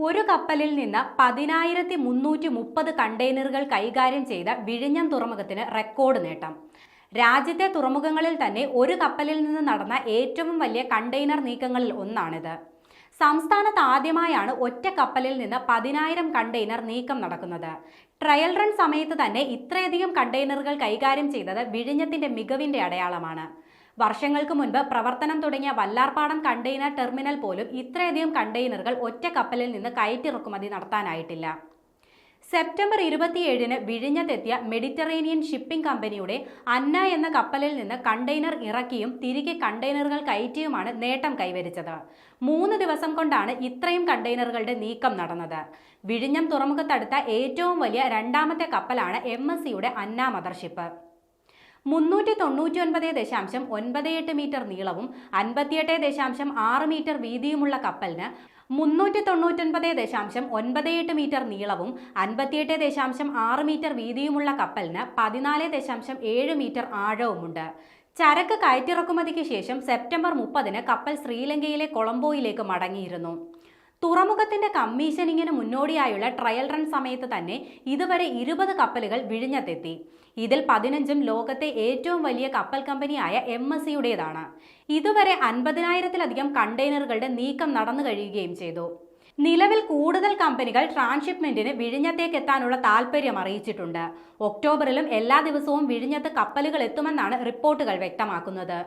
ഒരു കപ്പലിൽ നിന്ന് 10,330 കണ്ടെയ്നറുകൾ കൈകാര്യം ചെയ്ത വിഴിഞ്ഞം തുറമുഖത്തിന് റെക്കോർഡ് നേട്ടം. രാജ്യത്തെ തുറമുഖങ്ങളിൽ തന്നെ ഒരു കപ്പലിൽ നിന്ന് നടന്ന ഏറ്റവും വലിയ കണ്ടെയ്നർ നീക്കങ്ങളിൽ ഒന്നാണിത്. സംസ്ഥാനത്ത് ആദ്യമായാണ് ഒറ്റ കപ്പലിൽ നിന്ന് 10,000 കണ്ടെയ്നർ നീക്കം നടക്കുന്നത്. ട്രയൽ റൺ സമയത്ത് തന്നെ ഇത്രയധികം കണ്ടെയ്നറുകൾ കൈകാര്യം ചെയ്തത് വിഴിഞ്ഞത്തിന്റെ മികവിന്റെ അടയാളമാണ്. വർഷങ്ങൾക്ക് മുൻപ് പ്രവർത്തനം തുടങ്ങിയ വല്ലാർപാടം കണ്ടെയ്നർ ടെർമിനൽ പോലും ഇത്രയധികം കണ്ടെയ്നറുകൾ ഒറ്റ കപ്പലിൽ നിന്ന് കയറ്റിറക്കുമതി നടത്താനായിട്ടില്ല. സെപ്റ്റംബർ 27-ന് വിഴിഞ്ഞത്തെത്തിയ മെഡിറ്ററേനിയൻ ഷിപ്പിംഗ് കമ്പനിയുടെ അന്ന എന്ന കപ്പലിൽ നിന്ന് കണ്ടെയ്നർ ഇറക്കിയും തിരികെ കണ്ടെയ്നറുകൾ കയറ്റിയുമാണ് നേട്ടം കൈവരിച്ചത്. 3 ദിവസം കൊണ്ടാണ് ഇത്രയും കണ്ടെയ്നറുകളുടെ നീക്കം നടന്നത്. വിഴിഞ്ഞം തുറമുഖത്തടുത്ത ഏറ്റവും വലിയ രണ്ടാമത്തെ കപ്പലാണ് MSCയുടെ അന്ന മദർഷിപ്പ്. 399.98 മീറ്റർ നീളവും 58.6 മീറ്റർ വീതിയുമുള്ള കപ്പലിന് 399.98 മീറ്റർ നീളവും 58.6 മീറ്റർ വീതിയുമുള്ള കപ്പലിന് 14.7 മീറ്റർ ആഴവുമുണ്ട്. ചരക്ക് കയറ്റിറക്കുമതിക്ക് ശേഷം സെപ്റ്റംബർ 30-ന് കപ്പൽ ശ്രീലങ്കയിലെ കൊളംബോയിലേക്ക് മടങ്ങിയിരുന്നു. തുറമുഖത്തിന്റെ കമ്മീഷനിങ്ങിന് മുന്നോടിയായുള്ള ട്രയൽ റൺ സമയത്ത് തന്നെ ഇതുവരെ 20 കപ്പലുകൾ വിഴിഞ്ഞത്തെത്തി. ഇതിൽ 15ഉം ലോകത്തെ ഏറ്റവും വലിയ കപ്പൽ കമ്പനിയായ MSCയുടേതാണ്. ഇതുവരെ 50,000-ലധികം കണ്ടെയ്നറുകളുടെ നീക്കം നടന്നു കഴിയുകയും ചെയ്തു. നിലവിൽ കൂടുതൽ കമ്പനികൾ ട്രാൻസ്ഷിപ്മെന്റിന് വിഴിഞ്ഞത്തേക്ക് എത്താനുള്ള താൽപര്യം അറിയിച്ചിട്ടുണ്ട്. ഒക്ടോബറിലും എല്ലാ ദിവസവും വിഴിഞ്ഞത്ത് കപ്പലുകൾ എത്തുമെന്നാണ് റിപ്പോർട്ടുകൾ വ്യക്തമാക്കുന്നത്.